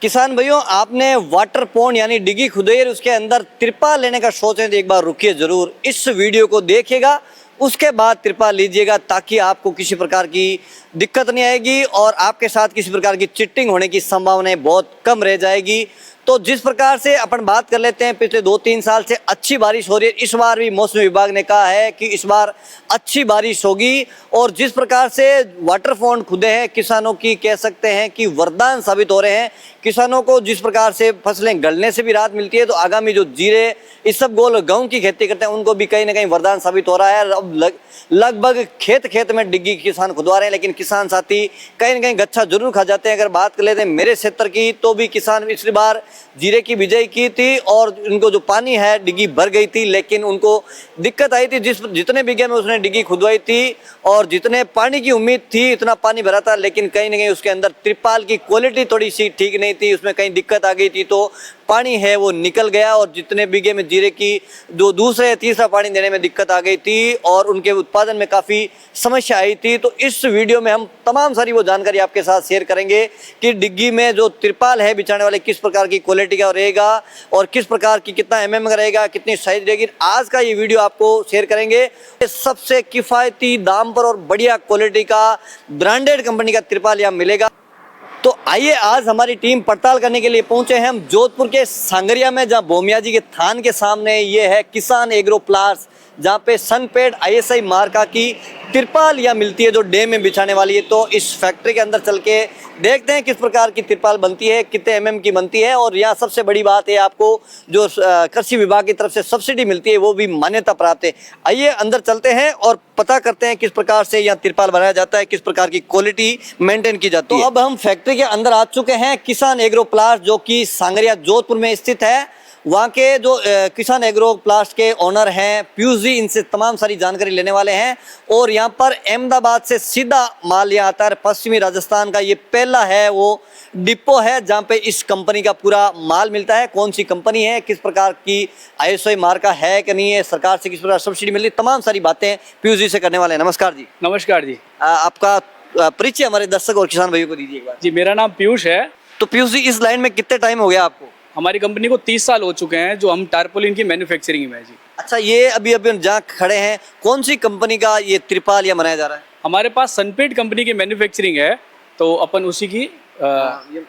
किसान भाइयों, आपने वाटर पॉन्ड यानी डिगी खुदाई और उसके अंदर तिरपाल लेने का सोच है तो एक बार रुकिए जरूर, इस वीडियो को देखिएगा, उसके बाद तिरपाल लीजिएगा ताकि आपको किसी प्रकार की दिक्कत नहीं आएगी और आपके साथ किसी प्रकार की चिटिंग होने की संभावनाएं बहुत कम रह जाएगी। तो जिस प्रकार से अपन बात कर लेते हैं, पिछले 2-3 साल से अच्छी बारिश हो रही है। इस बार भी मौसम विभाग ने कहा है कि इस बार अच्छी बारिश होगी और जिस प्रकार से वाटर पॉन्ड खुदे हैं, किसानों की कह सकते हैं कि वरदान साबित हो रहे हैं। किसानों को जिस प्रकार से फसलें गलने से भी राहत मिलती है, तो आगामी जो जीरे इस सब गोल गेहूं की खेती करते हैं उनको भी कहीं ना कहीं वरदान साबित हो रहा है। अब लगभग खेत खेत में डिग्गी किसान खुदवा रहे हैं, लेकिन किसान साथी कहीं ना कहीं गच्छा जरूर खा जाते हैं। अगर बात कर लेते हैं मेरे क्षेत्र की, तो भी किसान पिछली बार जीरे की बिजाई की थी और उनको जो पानी है डिग्गी भर गई थी, लेकिन उनको दिक्कत आई थी। जितने बीघे में उसने डिग्गी खुदवाई थी और जितने पानी की उम्मीद थी इतना पानी भरा था, लेकिन कहीं ना कहीं उसके अंदर तिरपाल की क्वालिटी थोड़ी सी ठीक नहीं थी, उसमें कहीं दिक्कत आ गई थी, तो पानी है वो निकल गया और जितने बीघे में जीरे की जो दूसरे या तीसरा पानी देने में दिक्कत आ गई थी और उनके उत्पादन में काफ़ी समस्या आई थी। तो इस वीडियो में हम तमाम सारी वो जानकारी आपके साथ शेयर करेंगे कि डिग्गी में जो तिरपाल है बिछाने वाले किस प्रकार की क्वालिटी का रहेगा और किस प्रकार की कितना एमएम का रहेगा, कितनी साइज रहेगी। आज का ये वीडियो आपको शेयर करेंगे सबसे किफ़ायती दाम पर और बढ़िया क्वालिटी का ब्रांडेड कंपनी का तिरपाल यहाँ मिलेगा। तो आइए, आज हमारी टीम पड़ताल करने के लिए पहुंचे हैं हम जोधपुर के सांगरिया में, जहां भोमिया जी के थान के सामने ये है किसान एग्रो प्लास, जहां पे सनपेड आईएसआई मार्का की तिरपाल यहाँ मिलती है जो डैम में बिछाने वाली है। तो इस फैक्ट्री के अंदर चल के देखते हैं किस प्रकार की तिरपाल बनती है, कितने एमएम की बनती है और यहाँ सबसे बड़ी बात है आपको जो कृषि विभाग की तरफ से सब्सिडी मिलती है वो भी मान्यता प्राप्त है। आइए अंदर चलते हैं और पता करते हैं किस प्रकार से यहाँ तिरपाल बनाया जाता है, किस प्रकार की क्वालिटी मेंटेन की जाती है। तो अब हम फैक्ट्री के अंदर आ चुके हैं किसान एग्रो प्लास, जो कि सांगरिया जोधपुर में स्थित है। वहाँ के जो किसान एग्रो प्लास्ट के ओनर हैं पीयूष जी, इनसे तमाम सारी जानकारी लेने वाले हैं। और यहाँ पर अहमदाबाद से सीधा माल यहाँ आता है, पश्चिमी राजस्थान का ये पहला है वो डिपो है जहाँ पे इस कंपनी का पूरा माल मिलता है। कौन सी कंपनी है, किस प्रकार की आईएसआई मार्का है कि नहीं है, सरकार से किस प्रकार सब्सिडी मिल रही, तमाम सारी बातें पीयूष जी से करने वाले हैं। नमस्कार जी। नमस्कार जी। आपका परिचय हमारे दर्शक और किसान भाइयों को दीजिए एक बार। जी, मेरा नाम पीयूष है। तो पीयूष जी, इस लाइन में कितने टाइम हो गया आपको? हमारी कंपनी को 30 साल हो चुके हैं जो हम टारपोलिन की मैन्युफैक्चरिंग में है जी। अच्छा, ये अभी अभी जहाँ खड़े हैं कौन सी कंपनी का ये तिरपाल या बनाया जा रहा है? हमारे पास सनपेड कंपनी की मैन्युफैक्चरिंग है, तो अपन उसी की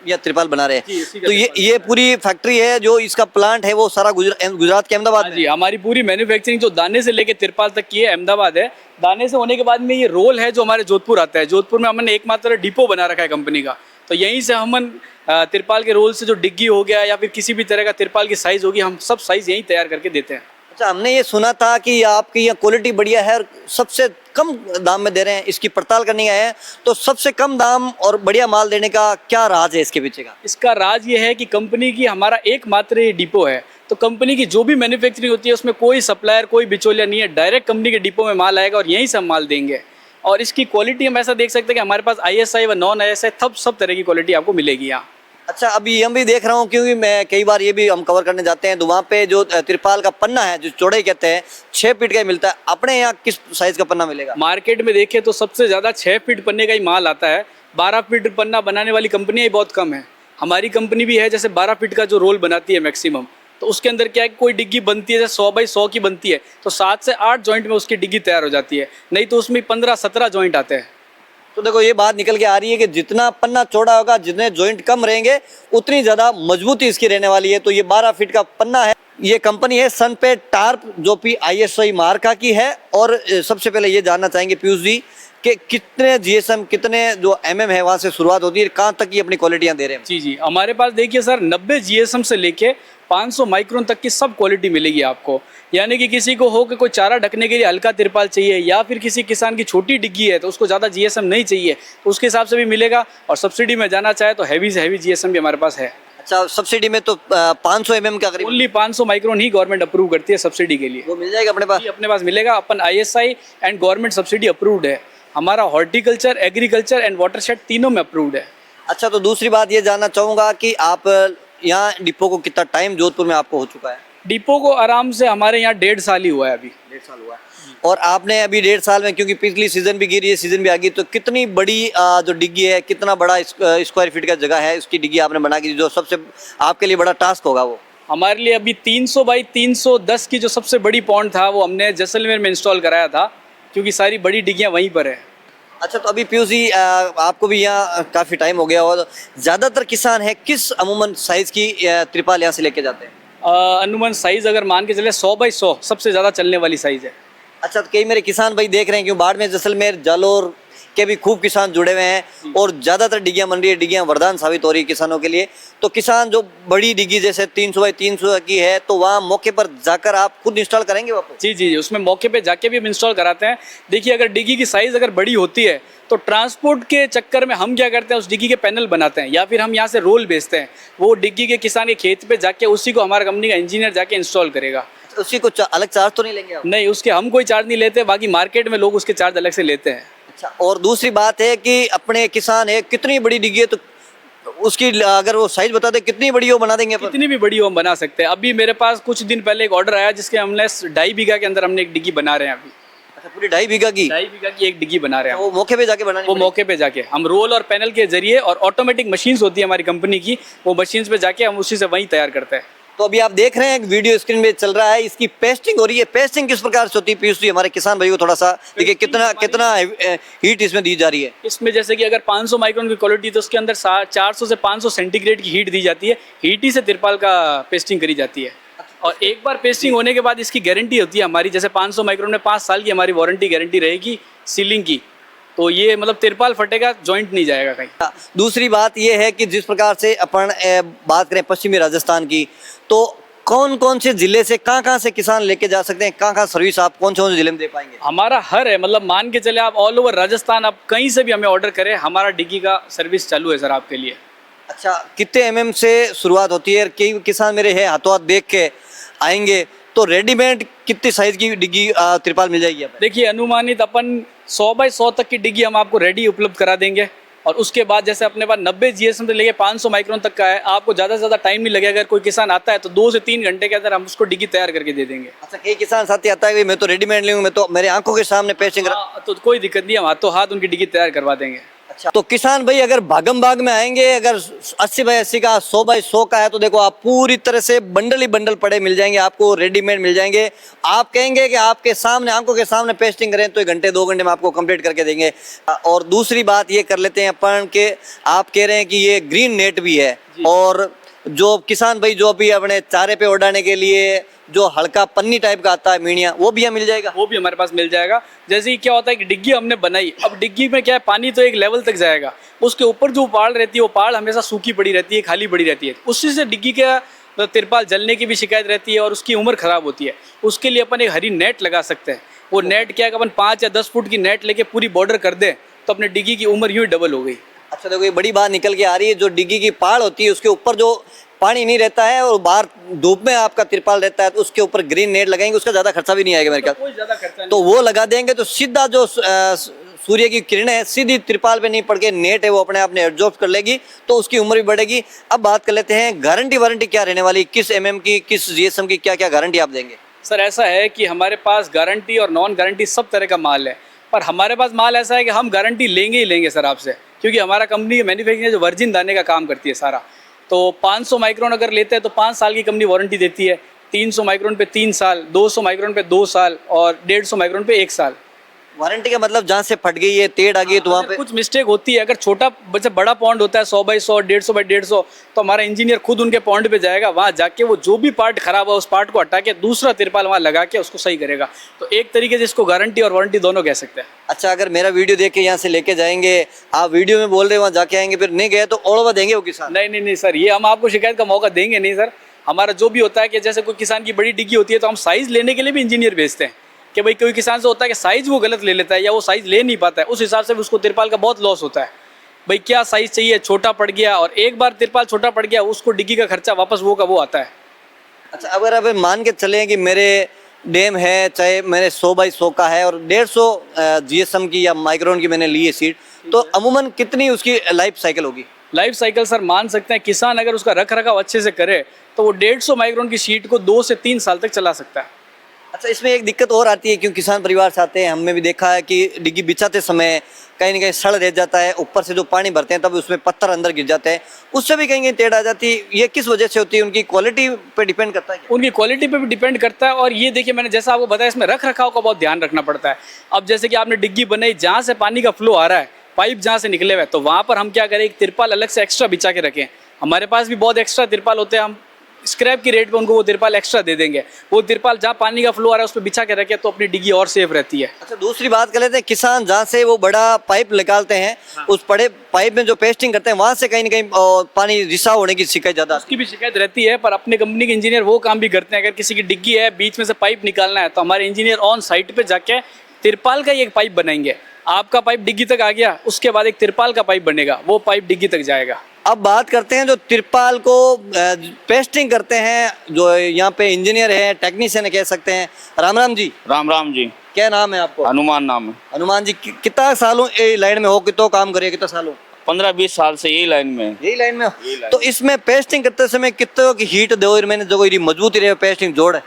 ये तिरपाल बना रहे जी, हैं। इसी का तो ये पूरी फैक्ट्री है जो इसका प्लांट है वो सारा गुजरात के अहमदाबाद में? जी, हमारी पूरी मैन्युफैक्चरिंग जो दाने से लेके तिरपाल तक की है अहमदाबाद है। दाने से होने के बाद में ये रोल है जो हमारे जोधपुर आता है। जोधपुर में हमने एकमात्र डिपो बना रखा है कंपनी का, तो यहीं से हम तिरपाल के रोल से जो डिग्गी हो गया या फिर किसी भी तरह का तिरपाल की साइज होगी, हम सब साइज यहीं तैयार करके देते हैं। अच्छा, हमने ये सुना था कि आपकी यहाँ क्वालिटी बढ़िया है और सबसे कम दाम में दे रहे हैं, इसकी पड़ताल करने आए हैं। तो सबसे कम दाम और बढ़िया माल देने का क्या राज है इसके पीछे का? इसका राज ये है कि कंपनी की हमारा एकमात्र ये डिपो है, तो कंपनी की जो भी मैन्युफैक्चरिंग होती है उसमें कोई सप्लायर, कोई बिचौलिया नहीं है। डायरेक्ट कंपनी के डिपो में माल आएगा और यहीं से हम माल देंगे। और इसकी क्वालिटी हम ऐसा देख सकते हैं कि हमारे पास आईएसआई व नॉन आईएसआई सब तरह की क्वालिटी आपको मिलेगी यहाँ। अच्छा, अभी हम भी देख रहा हूँ क्योंकि मैं कई बार ये भी हम कवर करने जाते हैं, तो वहाँ पे जो तिरपाल का पन्ना है जो चौड़ाई कहते हैं 6 फीट का ही मिलता है। अपने यहाँ किस साइज का पन्ना मिलेगा? मार्केट में देखें तो सबसे ज़्यादा 6 फीट पन्ने का ही माल आता है। 12 फीट पन्ना बनाने वाली कंपनियाँ ही बहुत कम है। हमारी कंपनी भी है जैसे 12 फीट का जो रोल बनाती है मैक्सिमम, तो उसके अंदर क्या है, कोई डिग्गी बनती है जैसे 100 बाई 100 की बनती है तो 7 से 8 जॉइंट में उसकी डिग्गी तैयार हो जाती है, नहीं तो उसमें 15-17 जॉइंट आते हैं। तो देखो ये बात निकल के आ रही है कि जितना पन्ना चौड़ा होगा, जितने जॉइंट कम रहेंगे, उतनी ज्यादा मजबूती इसकी रहने वाली है। तो ये 12 फीट का पन्ना है। ये कंपनी है सनपेड टार्प जो कि आईएसआई मार्का की है। और सबसे पहले ये जानना चाहेंगे पीयूष जी कि कितने जीएसएम, कितने जो एमएम है वहाँ से शुरुआत होती है, कहाँ तक ये अपनी क्वालिटियाँ दे रहे हैं? जी, हमारे पास देखिए सर 90 जीएसएम से लेके 500 माइक्रोन तक की सब क्वालिटी मिलेगी आपको। यानी कि किसी को हो कि कोई चारा ढकने के लिए हल्का तिरपाल चाहिए या फिर किसी किसान की छोटी डिग्गी है तो उसको ज़्यादा जीएसएम नहीं चाहिए, उसके हिसाब से भी मिलेगा। और सब्सिडी में जाना चाहे तो हैवी से हैवी जीएसएम भी हमारे पास है। अच्छा, सब्सिडी में तो 500 एमएम का करीब? ओनली 500 माइक्रोन ही गवर्नमेंट अप्रूव करती है सब्सिडी के लिए। वो मिल जाएगा अपने पास? अपने पास मिलेगा। अपन ISI and government subsidy approved है। हमारा हॉर्टिकल्चर, एग्रीकल्चर एंड वाटरशेड तीनों में अप्रूव्ड है। अच्छा, तो दूसरी बात ये जानना चाहूँगा कि आप यहाँ डिपो को कितना टाइम जोधपुर में आपको हो चुका है? डिपो को आराम से हमारे यहाँ 1.5 साल ही हुआ है अभी। 1.5 साल हुआ है। और आपने अभी 1.5 साल में, क्योंकि पिछली सीजन भी गिरी है, सीजन भी आ गई, तो कितनी बड़ी जो डिग्गी है, कितना बड़ा स्क्वायर फीट का जगह है उसकी डिग्गी आपने बना के दी, जो सबसे आपके लिए बड़ा टास्क होगा वो? हमारे लिए अभी 300 बाई 310 की जो सबसे बड़ी पॉन्ड था वो हमने जैसलमेर में इंस्टॉल कराया था, क्योंकि सारी बड़ी डिग्गियाँ वहीं पर है। अच्छा, तो अभी पीयूष जी आपको भी यहाँ काफ़ी टाइम हो गया, और ज़्यादातर किसान है किस अमूमन साइज़ की त्रिपाल यहाँ से लेके जाते हैं? अनुमान साइज़ अगर मान के चले 100 बाई 100 सबसे ज़्यादा चलने वाली साइज़ है। अच्छा, तो कई मेरे किसान भाई देख रहे हैं, क्यों बाड़मेर, जैसलमेर, जालोर के भी खूब किसान जुड़े हुए हैं, और ज़्यादातर डिग्गियाँ बन रही है, डिग्गियाँ वरदान साबित हो रही है किसानों के लिए। तो किसान जो बड़ी डिग्गी जैसे 300 बाई 300 की है, तो वहाँ मौके पर जाकर आप खुद इंस्टॉल करेंगे वापस? जी जी जी, उसमें मौके पे जाके भी हम इंस्टॉल कराते हैं। देखिए, अगर डिग्गी की साइज़ अगर बड़ी होती है तो ट्रांसपोर्ट के चक्कर में हम क्या करते हैं, उस डिग्गी के पैनल बनाते हैं, या फिर हम यहाँ से रोल बेचते हैं। वो डिग्गी के किसान के खेत पे जाके उसी को हमारा कंपनी का इंजीनियर जाके इंस्टॉल करेगा। उसी को अलग चार्ज तो नहीं लेंगे आप? नहीं, उसके हम कोई चार्ज नहीं लेते, बाकी मार्केट में लोग उसके चार्ज अलग से लेते हैं। अच्छा, और दूसरी बात है कि अपने किसान है, कितनी बड़ी डिग्गी है, तो उसकी अगर वो साइज बता दे कितनी बड़ी वो बना देंगे अपन? कितनी भी बड़ी हो हम बना सकते हैं। अभी मेरे पास कुछ दिन पहले एक ऑर्डर आया जिसके हमने 2.5 बीघा के अंदर हमने एक डिग्गी बना रहे हैं अभी। अच्छा, पूरी 2.5 बीघा की? 2.5 बीघा की एक डिग्गी बना रहे हैं। वो मौके पे जाके बनानी? वो मौके पे जाके हम रोल और पैनल के जरिए, और ऑटोमेटिक मशीन्स होती है हमारी कंपनी की, वो मशीन्स पे जाके हम उसी से वहीं तैयार करते हैं। तो अभी आप देख रहे हैं, एक वीडियो स्क्रीन पे चल रहा है, इसकी पेस्टिंग हो रही है। पेस्टिंग किस प्रकार से होती है पीयूष जी, हमारे किसान भाई को थोड़ा सा देखिए, कितना हीट इसमें दी जा रही है? इसमें जैसे कि अगर 500 माइक्रोन की क्वालिटी तो उसके अंदर 400 से 500 सेंटीग्रेड की हीट दी जाती है। हीट ही से तिरपाल का पेस्टिंग करी जाती है, और एक बार पेस्टिंग होने के बाद इसकी गारंटी होती है हमारी। जैसे 500 माइक्रोन में 5 साल की हमारी वारंटी गारंटी रहेगी सीलिंग की। तो ये मतलब तिरपाल फटेगा, जॉइंट नहीं जाएगा कहीं। दूसरी बात ये है कि जिस प्रकार से अपन बात करें पश्चिमी राजस्थान की, तो कौन कौन से जिले से कहाँ से किसान लेके जा सकते हैं, कहाँ सर्विस आप कौन से जिले में दे पाएंगे? हमारा हर है, मतलब मान के चले आप ऑल ओवर राजस्थान, आप कहीं से भी हमें ऑर्डर करें, हमारा डिग्गी का सर्विस चालू है सर आपके लिए। अच्छा, कितने एमएम से शुरुआत होती है? कई किसान मेरे है हाथों हाथ देख के आएंगे, तो रेडीमेड कितनी साइज की डिग्गी त्रिपाल मिल जाएगी? देखिए, अनुमानित अपन 100 बाई 100 तक की डिग्गी हम आपको रेडी उपलब्ध करा देंगे, और उसके बाद जैसे अपने पास 90 जीएसएम से लेके 500 माइक्रोन तक का है, आपको ज़्यादा से ज़्यादा टाइम नहीं लगेगा। अगर कोई किसान आता है तो 2 से 3 घंटे के अंदर हम उसको डिग्गी तैयार करके दे देंगे। अच्छा, कई किसान साथी आता है कि मैं तो रेडीमेड लूँगा, मैं तो मेरे आंखों के सामने पेस्टिंग तो कोई दिक्कत नहीं, हम हाथों हाथ उनकी डिग्गी तैयार करवा देंगे। अच्छा, तो किसान भाई अगर भागम भाग में आएंगे, अगर 80 बाई 80 का, 100 बाई 100 का है, तो देखो आप पूरी तरह से बंडल ही बंडल पड़े मिल जाएंगे आपको, रेडीमेड मिल जाएंगे। आप कहेंगे कि आपके सामने, आंखों के सामने पेस्टिंग करें तो 1 घंटे 2 घंटे में आपको कंप्लीट करके देंगे। और दूसरी बात ये कर लेते हैं अपन के, आप कह रहे हैं कि ये ग्रीन नेट भी है, और जो किसान भाई जो भी अपने चारे पे उड़ाने के लिए जो हल्का पन्नी टाइप का आता है मीणिया, वो भी यहाँ मिल जाएगा? वो भी हमारे पास मिल जाएगा। जैसे कि क्या होता है कि डिग्गी हमने बनाई, अब डिग्गी में क्या है, पानी तो एक लेवल तक जाएगा, उसके ऊपर जो पाड़ रहती है वो पाड़ हमेशा सूखी पड़ी रहती है, खाली पड़ी रहती है, उसी से डिग्गी का तिरपाल जलने की भी शिकायत रहती है और उसकी उम्र खराब होती है। उसके लिए अपन एक हरी नेट लगा सकते हैं। वो नेट क्या है, अपन 5 या 10 फुट की नेट लेके पूरी बॉर्डर कर दें तो अपने डिग्गी की उम्र यूँ डबल हो गई। अच्छा, देखो ये बड़ी बात निकल के आ रही है, जो डिग्गी की पाड़ होती है उसके ऊपर जो पानी नहीं रहता है और बाहर धूप में आपका तिरपाल रहता है, तो उसके ऊपर ग्रीन नेट लगाएंगे, उसका ज्यादा खर्चा भी नहीं आएगा मेरे ख्याल। कोई ज्यादा खर्चा नहीं। तो वो लगा देंगे तो सीधा जो सूर्य की किरणें है सीधी तिरपाल पे नहीं पड़ के नेट है वो अपने आप ने एब्जॉर्ब कर लेगी, तो उसकी उम्र भी बढ़ेगी। अब बात कर लेते हैं गारंटी वारंटी क्या रहने वाली, किस एमएम की, किस जीएसएम की, क्या क्या गारंटी आप देंगे? सर ऐसा है कि हमारे पास गारंटी और नॉन गारंटी सब तरह का माल है, पर हमारे पास माल ऐसा है कि हम गारंटी लेंगे ही लेंगे सर आपसे, क्योंकि हमारा कंपनी मैन्युफैक्चरिंग जो वर्जिन दाने का काम करती है सारा। तो 500 माइक्रोन अगर लेते हैं तो 5 साल की कंपनी वारंटी देती है, 300 माइक्रोन पे 3 साल, 200 माइक्रोन पे 2 साल और 150 माइक्रोन पे 1 साल। वारंटी का मतलब जहाँ से फट गई है, टेढ़ आ गई है, तो वहाँ पे कुछ मिस्टेक होती है। अगर छोटा बच्चा बड़ा पॉन्ड होता है 100 बाई 100, 150 बाई 150, तो हमारा इंजीनियर खुद उनके पॉन्ड पे जाएगा, वहाँ जाके वो जो भी पार्ट खराब है उस पार्ट को हटा के दूसरा तिरपाल वहाँ लगा के उसको सही करेगा। तो एक तरीके से इसको गारंटी और वारंटी दोनों कह सकते हैं। अच्छा, अगर मेरा वीडियो देख के यहाँ से लेके जाएंगे, आप वीडियो में बोल रहे हैं वहाँ जाके आएंगे, फिर नहीं गए तो ओढ़वा देंगे वो किसान? नहीं सर, ये हम आपको शिकायत का मौका देंगे नहीं सर। हमारा जो भी होता है कि जैसे कोई किसान की बड़ी डिग्गी होती है तो हम साइज़ लेने के लिए भी इंजीनियर भेजते हैं कि भाई कोई किसान से होता है कि साइज़ वो गलत ले लेता है या वो साइज़ ले नहीं पाता है, उस हिसाब से भी उसको तिरपाल का बहुत लॉस होता है। भाई क्या साइज़ चाहिए, छोटा पड़ गया, और एक बार तिरपाल छोटा पड़ गया उसको डिग्गी का खर्चा वापस वो का वो आता है। अच्छा, अगर अब मान के चलें कि मेरे डैम है, चाहे मेरे 100 बाई 100 का है और 150 जीएसएम की या माइक्रोन की मैंने ली है सीट, तो अमूमन कितनी उसकी लाइफ साइकिल होगी? लाइफ साइकिल सर मान सकते हैं किसान अगर उसका रख रखाव अच्छे से करे तो वो 150 माइक्रोन की शीट को 2 से 3 साल तक चला सकता है। अच्छा, इसमें एक दिक्कत और आती है, क्योंकि किसान परिवार से आते हैं, हमने भी देखा है कि डिग्गी बिछाते समय कहीं ना कहीं सड़ रह जाता है, ऊपर से जो पानी भरते हैं तब उसमें पत्थर अंदर गिर जाते हैं, उससे भी कहीं कहीं टेढ़ आ जाती है। ये किस वजह से होती है? उनकी क्वालिटी पे डिपेंड करता है क्या? उनकी क्वालिटी पे भी डिपेंड करता है। और ये देखिए, मैंने जैसा आपको बताया, इसमें रख रखाव का बहुत ध्यान रखना पड़ता है। अब जैसे कि आपने डिग्गी बनाई, जहाँ से पानी का फ्लो आ रहा है, पाइप जहाँ से निकले हुए हैं, तो वहाँ पर हम क्या करें, एक तिरपाल अलग से एक्स्ट्रा बिछा के रखें। हमारे पास भी बहुत एक्स्ट्रा तिरपाल होते हैं, हम स्क्रैप की रेट पे उनको वो तिरपाल एक्स्ट्रा दे देंगे। वो तिरपाल जहाँ पानी का फ्लो आ रहा है उस पर बिछा के रखें, तो अपनी डिग्गी और सेफ रहती है। अच्छा, दूसरी बात कर लेते हैं, किसान जहाँ से वो बड़ा पाइप निकालते हैं, उस बड़े पाइप में जो पेस्टिंग करते हैं, वहाँ से कहीं ना कहीं पानी रिसाव होने की शिकायत ज्यादा उसकी भी शिकायत रहती है, पर अपने कंपनी के इंजीनियर वो काम भी करते हैं। अगर किसी की डिग्गी है, बीच में से पाइप निकालना है, तो हमारे इंजीनियर ऑन साइट पे जाके तिरपाल का ही एक पाइप बनाएंगे। आपका पाइप डिग्गी तक आ गया, उसके बाद एक तिरपाल का पाइप बनेगा, वो पाइप डिग्गी तक जाएगा। अब बात करते हैं जो तिरपाल को पेस्टिंग करते हैं, जो यहाँ पे इंजीनियर है, टेक्नीशियन कह सकते हैं। राम राम जी। राम राम जी। क्या नाम है आपको? हनुमान नाम है। हनुमान जी, कितना सालों ये लाइन में हो, कितना काम करिए, कितना सालों? 15-20 साल से यही लाइन में है। यही लाइन में हो? तो इसमें पेस्टिंग करते समय कितने की हीट दो, मैंने जो कोई मजबूती रहे पेस्टिंग जोड़ है,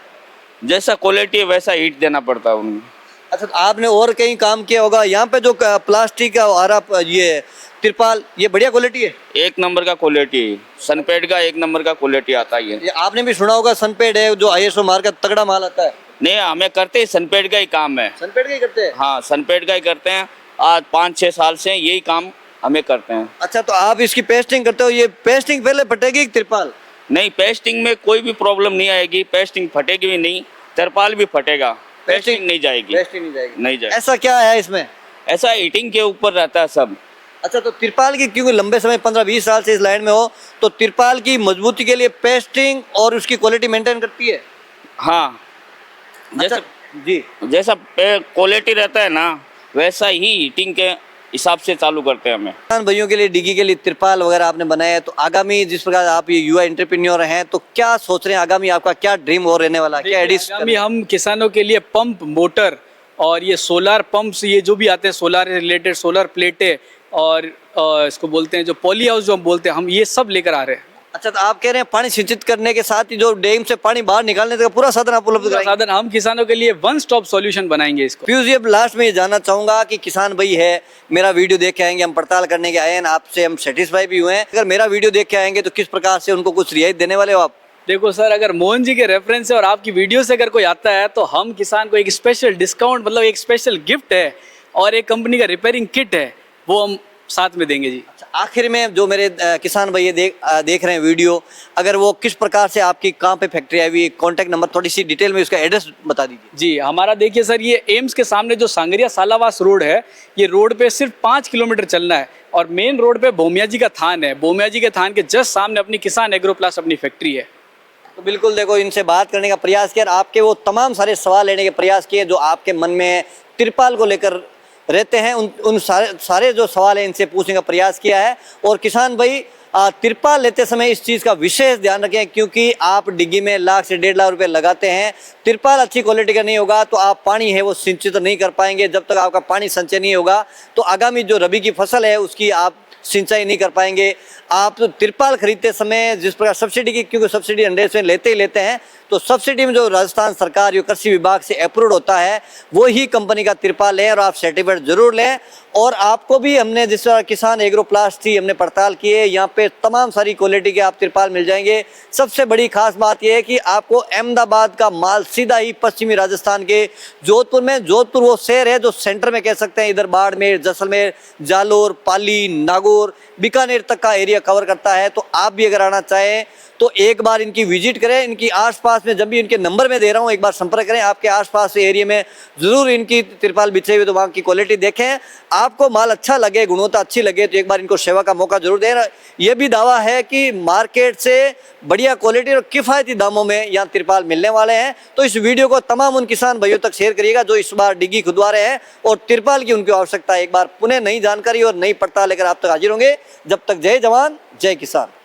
जैसा क्वालिटी है वैसा हीट देना पड़ता है उनको। अच्छा, तो आपने और कहीं काम किया होगा। यहाँ पे जो प्लास्टिक का आरा ये तिरपाल, ये बढ़िया क्वालिटी है, एक नंबर का क्वालिटी है। सनपेड का एक नंबर का क्वालिटी आता है ये आपने भी सुना होगा, सनपेड है जो ISO मार्क का तगड़ा माल आता है। नहीं, हमें करते ही सनपेड का ही काम है। सनपेड का ही करते हैं? हाँ, सनपेड का ही करते हैं। आज 5-6 साल से यही काम हमें करते हैं। अच्छा, तो आप इसकी पेस्टिंग करते हो, ये पेस्टिंग पहले फटेगी कि तिरपाल? नहीं, पेस्टिंग में कोई भी प्रॉब्लम नहीं आएगी, पेस्टिंग फटेगी भी नहीं, तिरपाल भी फटेगा, पेस्टिंग नहीं जाएगी। पेस्टिंग नहीं जाएगी? नहीं जाएगी। ऐसा क्या है इसमें? ऐसा हीटिंग के ऊपर रहता है सब। अच्छा, तो तिरपाल की, क्योंकि लंबे समय 15-20 साल से इस लाइन में हो, तो तिरपाल की मजबूती के लिए पेस्टिंग और उसकी क्वालिटी मेंटेन करती है? हाँ, जैसा जी, जैसा क्वालिटी रहता है ना, वैसा ही हीटिंग के हिसाब से चालू करते हैं हमें। किसान भाइयों के लिए डिग्गी के लिए तिरपाल वगैरह आपने बनाया है, तो आगामी जिस प्रकार आप ये युवा एंटरप्रेन्योर हैं, तो क्या सोच रहे हैं आगामी, आपका क्या ड्रीम और रहने वाला है, क्या एडिशन? आगामी हम किसानों के लिए पंप, मोटर और ये सोलार पंप्स, ये जो भी आते हैं सोलार रिलेटेड, सोलर प्लेटें और इसको बोलते हैं जो पॉली हाउस जो हम बोलते हैं, हम ये सब लेकर आ रहे हैं। अच्छा, तो आप कह रहे हैं पानी सिंचित करने के साथ ही जो डैम से पानी बाहर निकालने का पूरा साधन आप उपलब्ध कराएंगे? साधन हम किसानों के लिए वन स्टॉप सॉल्यूशन बनाएंगे इसको। पीयूष जी, अब लास्ट में ये जानना चाहूंगा कि किसान भाई है, मेरा वीडियो देख के आएंगे, हम पड़ताल करने के आए हैं, आपसे हम सेटिस्फाई भी हुए हैं, अगर मेरा वीडियो देख के आएंगे तो किस प्रकार से उनको कुछ रियायत देने वाले हो आप? देखो सर, अगर मोहन जी के रेफरेंस से और आपकी वीडियो से अगर कोई आता है, तो हम किसान को एक स्पेशल डिस्काउंट, मतलब एक स्पेशल गिफ्ट है और एक कंपनी का रिपेयरिंग किट है, वो हम साथ में देंगे जी। अच्छा, आखिर में जो मेरे किसान भाई देख रहे हैं वीडियो, अगर वो किस प्रकार से आपकी कहाँ पे फैक्ट्री आई हुई, कॉन्टैक्ट नंबर थोड़ी सी डिटेल में उसका एड्रेस बता दीजिए। जी, हमारा देखिए सर, ये एम्स के सामने जो सांगरिया सालावास रोड है, ये रोड पे सिर्फ 5 किलोमीटर चलना है और मेन रोड पे भोमिया जी का थान है। भोमिया जी के थान के जस्ट सामने अपनी किसान एग्रो प्लस अपनी फैक्ट्री है। तो बिल्कुल देखो, इनसे बात करने का प्रयास किया, आपके वो तमाम सारे सवाल लेने के प्रयास किए जो आपके मन में तिरपाल को लेकर रहते हैं, उन सारे जो सवाल है इनसे पूछने का प्रयास किया है। और किसान भाई, तिरपाल लेते समय इस चीज़ का विशेष ध्यान रखें, क्योंकि आप डिग्गी में लाख से 1.5 लाख रुपए लगाते हैं, तिरपाल अच्छी क्वालिटी का नहीं होगा तो आप पानी है वो सिंचित नहीं कर पाएंगे। जब तक आपका पानी संचय नहीं होगा तो आगामी जो रबी की फसल है उसकी आप सिंचाई नहीं कर पाएंगे। आप तो तिरपाल खरीदते समय जिस प्रकार सब्सिडी की, क्योंकि सब्सिडी 100% लेते ही लेते हैं, तो सब्सिडी में जो राजस्थान सरकार जो कृषि विभाग से अप्रूव्ड होता है वो ही कंपनी का तिरपाल लें और आप सर्टिफिकेट जरूर लें। और आपको भी हमने जिस तरह किसान एग्रो प्लास थी, हमने पड़ताल किए, यहाँ पे तमाम सारी क्वालिटी के आप तिरपाल मिल जाएंगे। सबसे बड़ी खास बात यह है कि आपको अहमदाबाद का माल सीधा ही पश्चिमी राजस्थान के जोधपुर में, जोधपुर वो शहर है जो सेंटर में कह सकते हैं, इधर बाड़मेर, जैसलमेर, जालोर, पाली, नागौर, बीकानेर तक का एरिया कवर करता है। तो आप भी अगर आना चाहें तो एक बार इनकी विजिट करें, इनकी आसपास में, जब भी इनके नंबर में दे रहा हूँ एक बार संपर्क करें, आपके आसपास के एरिया में जरूर इनकी तिरपाल बिछे हुए, तो वहाँ की क्वालिटी देखें, आपको माल अच्छा लगे, गुणवत्ता अच्छी लगे तो एक बार इनको सेवा का मौका जरूर दें। यह भी दावा है कि मार्केट से बढ़िया क्वालिटी और किफ़ायती दामों में यहाँ तिरपाल मिलने वाले हैं। तो इस वीडियो को तमाम उन किसान भाइयों तक शेयर करिएगा जो इस बार डिग्गी खुदवा रहे हैं और तिरपाल की उनकी आवश्यकता है। एक बार पुनः नई जानकारी और नई पड़ताल लेकर आप तक हाजिर होंगे। जब तक जय जवान जय किसान।